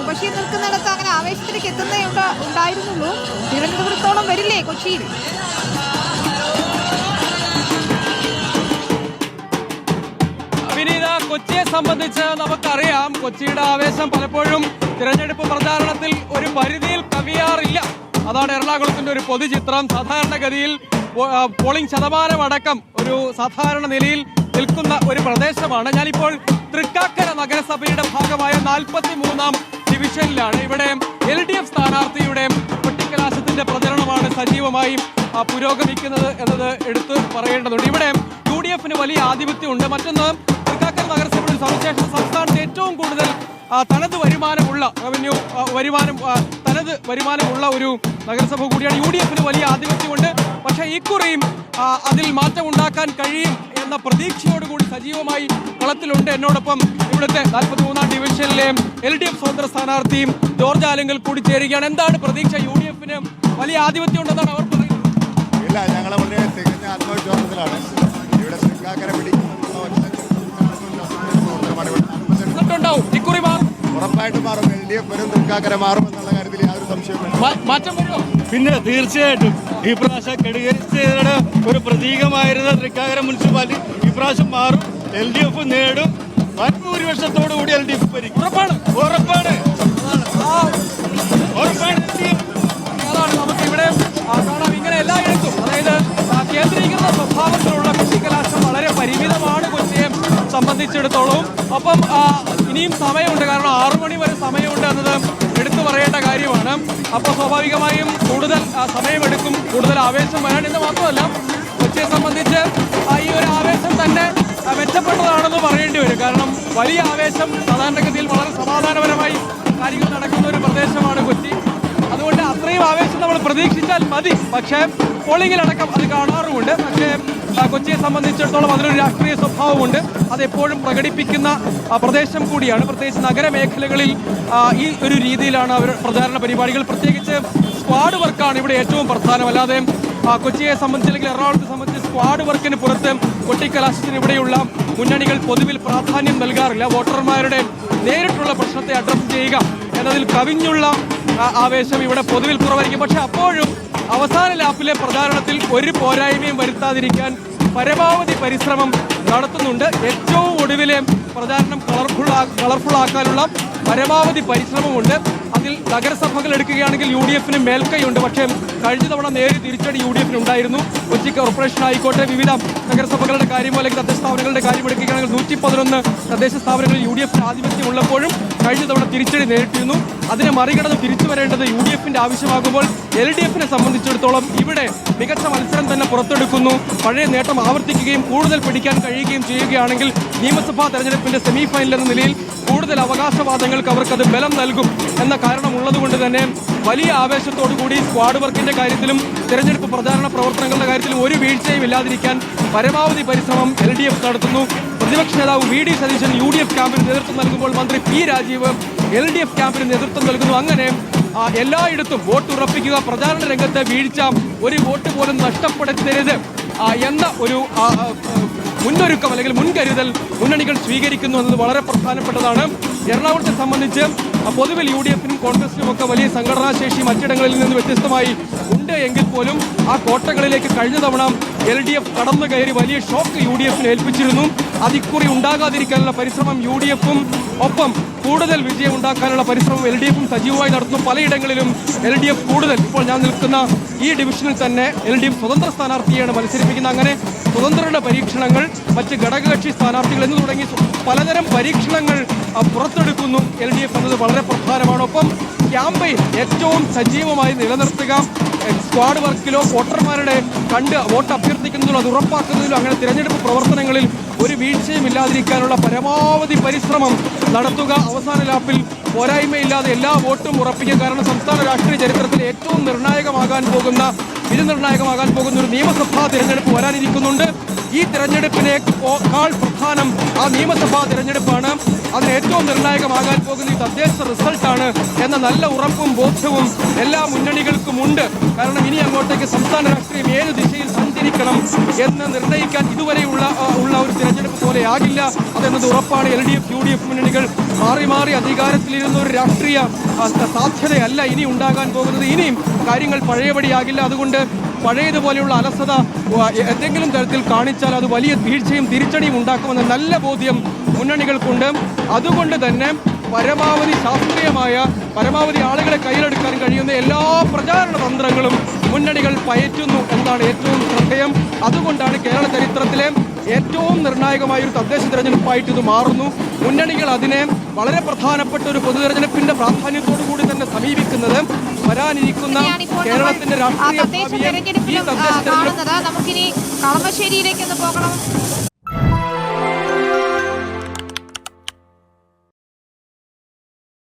ബഷീർ നിൽക്കുന്നിടത്ത് അങ്ങനെ ആവേശത്തിലേക്ക് എത്തുന്നേ ഉണ്ടായിരുന്നുള്ളൂ. തിരുവനന്തപുരത്തോളം വരില്ലേ കൊച്ചിയിൽ? വിനീത, കൊച്ചിയെ സംബന്ധിച്ച് നമുക്കറിയാം, കൊച്ചിയുടെ ആവേശം പലപ്പോഴും തിരഞ്ഞെടുപ്പ് പ്രചാരണത്തിൽ ഒരു പരിധിയിൽ കവിയാറില്ല. അതാണ് എറണാകുളത്തിന്റെ ഒരു പൊതുചിത്രം. സാധാരണഗതിയിൽ പോളിംഗ് ശതമാനം അടക്കം ഒരു സാധാരണ നിലയിൽ നിൽക്കുന്ന ഒരു പ്രദേശമാണ്. ഞാനിപ്പോൾ തൃക്കാക്കര നഗരസഭയുടെ ഭാഗമായ 43-ാം ഡിവിഷനിലാണ്. ഇവിടെ LDF സ്ഥാനാർത്ഥിയുടെ കൊട്ടിക്കലാശത്തിന്റെ പ്രചരണമാണ് സജീവമായി പുരോഗമിക്കുന്നത് എന്നത് എടുത്തു പറയേണ്ടതുണ്ട്. ഇവിടെ UDF-ന് വലിയ ആധിപത്യമുണ്ട്. മറ്റൊന്ന്, തൃക്കാക്കര നഗരസഭയുടെ സവിശേഷത സംസ്ഥാനത്ത് ഏറ്റവും കൂടുതൽ തനത് വരുമാനമുള്ള തനത് വരുമാനമുള്ള ഒരു നഗരസഭ കൂടിയാണ്. UDF-ന് വലിയ ആധിപത്യമുണ്ട്. പക്ഷേ ഇക്കുറിയും അതിൽ മാറ്റം ഉണ്ടാക്കാൻ കഴിയും എന്ന പ്രതീക്ഷയോടുകൂടി സജീവമായി കളത്തിലുണ്ട്. എന്നോടൊപ്പം ഇവിടുത്തെ 43-ാം ഡിവിഷനിലെ LDF സ്വതന്ത്ര സ്ഥാനാർത്ഥിയും ജോർജ് ആലങ്കൽ കൂടി ചേരുകയാണ്. എന്താണ് പ്രതീക്ഷ? UDF-ന് വലിയ ആധിപത്യം ഉണ്ടെന്നാണ് അവർ പറയുന്നത്. ഇല്ല, ഞങ്ങൾ വളരെ തികഞ്ഞ ആത്മവിശ്വാസത്തിലാണ്. ഇവിടെ തൃക്കാക്കര ണ്ടാവും ഇക്കുറി മാറും, ഉറപ്പായിട്ട് മാറും. LDF വരും, തൃക്കാക്കര മാറും എന്നുള്ള കാര്യത്തിൽ യാതൊരു സംശയവും മാറ്റം വരുമോ? പിന്നെ തീർച്ചയായിട്ടും ഈ പ്രാവശ്യം കെടുകരുടെ ഒരു പ്രതീകമായിരുന്ന തൃക്കാക്കര മുനിസിപ്പാലിറ്റി ഈ പ്രാവശ്യം മാറും. LDF നേടും. ഭൂരിപക്ഷത്തോടു കൂടി LDF ഭരിക്കും. ഉറപ്പാണ്. അതാണ് നമുക്ക് ഇവിടെ കാണാം. ഇങ്ങനെ എല്ലായിടത്തും, അതായത് കേന്ദ്രീകൃത സ്വഭാവത്തിലുള്ള കൊച്ചിക്കലാശം വളരെ പരിമിതമാണ് കൊച്ചിയെ സംബന്ധിച്ചിടത്തോളം. അപ്പം ഇനിയും സമയമുണ്ട്, കാരണം 6 മണി വരെ സമയമുണ്ട് എന്നത് എടുത്തു പറയേണ്ട കാര്യമാണ്. അപ്പോൾ സ്വാഭാവികമായും കൂടുതൽ സമയമെടുക്കും, കൂടുതൽ ആവേശം വരാൻ. എന്ന് മാത്രമല്ല, കൊച്ചിയെ സംബന്ധിച്ച് ഈ ഒരു ആവേശം തന്നെ മെച്ചപ്പെട്ടതാണെന്ന് പറയേണ്ടി വരും. കാരണം വലിയ ആവേശം, സാധാരണഗതിയിൽ വളരെ സമാധാനപരമായി കാര്യങ്ങൾ നടക്കുന്ന ഒരു പ്രദേശമാണ് കൊച്ചി. അതുകൊണ്ട് അത്രയും ആവേശം നമ്മൾ പ്രതീക്ഷിച്ചാൽ മതി. പക്ഷേ പോളിംഗിലടക്കം അത് കാണാറുമുണ്ട്. പക്ഷേ കൊച്ചിയെ സംബന്ധിച്ചിടത്തോളം അതിനൊരു രാഷ്ട്രീയ സ്വഭാവമുണ്ട്. അതെപ്പോഴും പ്രകടിപ്പിക്കുന്ന പ്രദേശം കൂടിയാണ്. പ്രത്യേകിച്ച് നഗരമേഖലകളിൽ ഈ ഒരു രീതിയിലാണ് അവർ പ്രചാരണ പരിപാടികൾ. പ്രത്യേകിച്ച് സ്ക്വാഡ് വർക്കാണ് ഇവിടെ ഏറ്റവും പ്രധാനം. അല്ലാതെ കൊച്ചിയെ സംബന്ധിച്ച്, അല്ലെങ്കിൽ എറണാകുളത്തെ സംബന്ധിച്ച് സ്ക്വാഡ് വർക്കിന് പുറത്ത് കൊട്ടിക്കലാശത്തിന് ഇവിടെയുള്ള മുന്നണികൾ പൊതുവിൽ പ്രാധാന്യം നൽകാറില്ല. വോട്ടർമാരുടെ നേരിട്ടുള്ള പ്രശ്നത്തെ അഡ്രസ് ചെയ്യുക എന്നതിൽ കവിഞ്ഞുള്ള ആവേശം ഇവിടെ പൊതുവിൽ കുറവായിരിക്കും. പക്ഷെ അപ്പോഴും അവസാന ലാപ്പിലെ പ്രചാരണത്തിൽ ഒരു പോരായ്മയും വരുത്താതിരിക്കാൻ പരമാവധി പരിശ്രമം നടത്തുന്നുണ്ട്. ഏറ്റവും ഒടുവിലെ പ്രചാരണം കളർഫുൾ ആക്കാനുള്ള പരമാവധി പരിശ്രമമുണ്ട്. അതിൽ നഗരസഭകൾ എടുക്കുകയാണെങ്കിൽ UDF-ന് മേൽക്കൈയുണ്ട്. പക്ഷേ കഴിഞ്ഞ തവണ നേരിയ തിരിച്ചടി UDF-ന് ഉണ്ടായിരുന്നു. കൊച്ചി കോർപ്പറേഷൻ ആയിക്കോട്ടെ, വിവിധ നഗരസഭകളുടെ കാര്യമോ അല്ലെങ്കിൽ തദ്ദേശ സ്ഥാപനങ്ങളുടെ കാര്യം എടുക്കുകയാണെങ്കിൽ 111 തദ്ദേശ സ്ഥാപനങ്ങളിൽ UDF-ന് ആധിപത്യം ഉള്ളപ്പോഴും കഴിഞ്ഞ തവണ തിരിച്ചടി നേരിട്ടിരുന്നു. അതിനെ മറികടന്ന് തിരിച്ചു വരേണ്ടത് UDF-ന്റെ ആവശ്യമാകുമ്പോൾ LDF-നെ സംബന്ധിച്ചിടത്തോളം ഇവിടെ മികച്ച മത്സരം തന്നെ പുറത്തെടുക്കുന്നു. പഴയ നേട്ടം ആവർത്തിക്കുകയും കൂടുതൽ പിടിക്കാൻ കഴിയുകയും ചെയ്യുകയാണെങ്കിൽ നിയമസഭാ തെരഞ്ഞെടുപ്പിന്റെ സെമി ഫൈനൽ എന്ന നിലയിൽ കൂടുതൽ അവകാശവാദങ്ങൾക്ക് അവർക്കത് ബലം നൽകും എന്ന കാരണമുള്ളതുകൊണ്ട് തന്നെ വലിയ ആവേശത്തോടുകൂടി സ്ക്വാഡ് വർക്കിന്റെ കാര്യത്തിലും തെരഞ്ഞെടുപ്പ് പ്രചാരണ പ്രവർത്തനങ്ങളുടെ കാര്യത്തിലും ഒരു വീഴ്ചയും ഇല്ലാതിരിക്കാൻ പരമാവധി പരിശ്രമം LDF നടത്തുന്നു. പ്രതിപക്ഷ നേതാവ് VD സതീശൻ UDF ക്യാമ്പിന് നേതൃത്വം നൽകുമ്പോൾ മന്ത്രി P രാജീവ് LDF ക്യാമ്പിന് നേതൃത്വം നൽകുന്നു. അങ്ങനെ എല്ലായിടത്തും വോട്ട് ഉറപ്പിക്കുക, പ്രചാരണ രംഗത്തെ വീഴ്ച, ഒരു വോട്ട് പോലും നഷ്ടപ്പെടുത്തരുത് എന്ന ഒരു മുന്നൊരുക്കം അല്ലെങ്കിൽ മുൻകരുതൽ മുന്നണികൾ സ്വീകരിക്കുന്നു എന്നത് വളരെ പ്രധാനപ്പെട്ടതാണ്. എറണാകുളത്തെ സംബന്ധിച്ച് പൊതുവിൽ UDF-നും കോൺഗ്രസിനും ഒക്കെ വലിയ സംഘടനാശേഷി മറ്റിടങ്ങളിൽ നിന്ന് വ്യത്യസ്തമായി ഉണ്ട് എങ്കിൽ പോലും ആ കോട്ടകളിലേക്ക് കഴിഞ്ഞ തവണ LDF കടന്നു കയറി വലിയ ഷോക്ക് UDF-ന് ഏൽപ്പിച്ചിരുന്നു. അതിക്കുറി ഉണ്ടാകാതിരിക്കാനുള്ള പരിശ്രമം UDF-ഉം ഒപ്പം കൂടുതൽ വിജയം ഉണ്ടാക്കാനുള്ള പരിശ്രമം LDF-ഉം സജീവമായി നടത്തുന്നു. പലയിടങ്ങളിലും LDF കൂടുതൽ, ഇപ്പോൾ ഞാൻ നിൽക്കുന്ന ഈ ഡിവിഷനിൽ തന്നെ LDF സ്വതന്ത്ര സ്ഥാനാർത്ഥിയാണ് മത്സരിപ്പിക്കുന്നത്. അങ്ങനെ സ്വതന്ത്രരുടെ പരീക്ഷണങ്ങൾ, മറ്റ് ഘടകകക്ഷി സ്ഥാനാർത്ഥികൾ എന്ന് തുടങ്ങി പലതരം പരീക്ഷണങ്ങൾ പുറത്തെടുക്കുന്നു LDF എന്നത് വളരെ പ്രധാനമാണ്. ഒപ്പം ക്യാമ്പയിൻ ഏറ്റവും സജീവമായി നിലനിർത്തുക, സ്ക്വാഡ് വർക്കിലോ വോട്ടർമാരുടെ കണ്ട് വോട്ട് അഭ്യർത്ഥിക്കുന്നതിലോ അത് ഉറപ്പാക്കുന്നതിലോ അങ്ങനെ തിരഞ്ഞെടുപ്പ് പ്രവർത്തനങ്ങളിൽ ഒരു വീഴ്ചയും ഇല്ലാതിരിക്കാനുള്ള പരമാവധി പരിശ്രമം നടത്തുക. അവസാന ലാപ്പിൽ പോരായ്മയില്ലാതെ എല്ലാ വോട്ടും ഉറപ്പിക്കുക. കാരണം സംസ്ഥാന രാഷ്ട്രീയ ചരിത്രത്തിൽ ഏറ്റവും വിധി നിർണായകമാകാൻ പോകുന്ന ഒരു നിയമസഭാ തിരഞ്ഞെടുപ്പ് വരാനിരിക്കുന്നുണ്ട്. ഈ തിരഞ്ഞെടുപ്പിനേക്കാൾ പ്രധാനം ആ നിയമസഭാ തിരഞ്ഞെടുപ്പാണ്. അതിന് ഏറ്റവും നിർണായകമാകാൻ പോകുന്ന ഈ തദ്ദേശ റിസൾട്ടാണ് എന്ന നല്ല ഉറപ്പും ബോധ്യവും എല്ലാ മുന്നണികൾക്കുമുണ്ട്. കാരണം ഇനി അങ്ങോട്ടേക്ക് സംസ്ഥാന രാഷ്ട്രീയം ഏത് ദിശയിൽ സഞ്ചരിക്കണം എന്ന് നിർണ്ണയിക്കാൻ ഇതുവരെയുള്ള ഒരു തിരഞ്ഞെടുപ്പ് പോലെ ആകില്ല. അതെന്നത് ഉറപ്പാണ്. LDF UDF മുന്നണികൾ മാറി മാറി അധികാരത്തിലിരുന്ന ഒരു രാഷ്ട്രീയ സാധ്യതയല്ല ഇനി ഉണ്ടാകാൻ പോകുന്നത്. ഇനിയും കാര്യങ്ങൾ പഴയപടിയാകില്ല. അതുകൊണ്ട് പഴയതുപോലെയുള്ള അലസത എന്തെങ്കിലും തരത്തിൽ കാണിച്ചാൽ അത് വലിയ വീഴ്ചയും തിരിച്ചടിയും ഉണ്ടാക്കുമെന്ന നല്ല ബോധ്യം മുന്നണികൾക്കുണ്ട്. അതുകൊണ്ട് തന്നെ പരമാവധി ശാസ്ത്രീയമായ പരമാവധി ആളുകളെ കയ്യിലെടുക്കാൻ കഴിയുന്ന എല്ലാ പ്രചാരണ തന്ത്രങ്ങളും മുന്നണികൾ പയറ്റുന്നു എന്നാണ് ഏറ്റവും ശ്രദ്ധേയം. അതുകൊണ്ടാണ് കേരള ചരിത്രത്തിലെ ഏറ്റവും നിർണായകമായ ഒരു തദ്ദേശ തിരഞ്ഞെടുപ്പായിട്ട് ഇത് മാറുന്നു. മുന്നണികൾ അതിനെ വളരെ പ്രധാനപ്പെട്ട ഒരു പൊതു തെരഞ്ഞെടുപ്പിന്റെ പ്രാധാന്യത്തോടു കൂടി തന്നെ സമീപിക്കുന്നത്. വരാനിരിക്കുന്ന കേരളത്തിന്റെ രാഷ്ട്രീയ നമുക്കിനി കളമശ്ശേരിയിലേക്ക് ഒന്ന് പോകണം.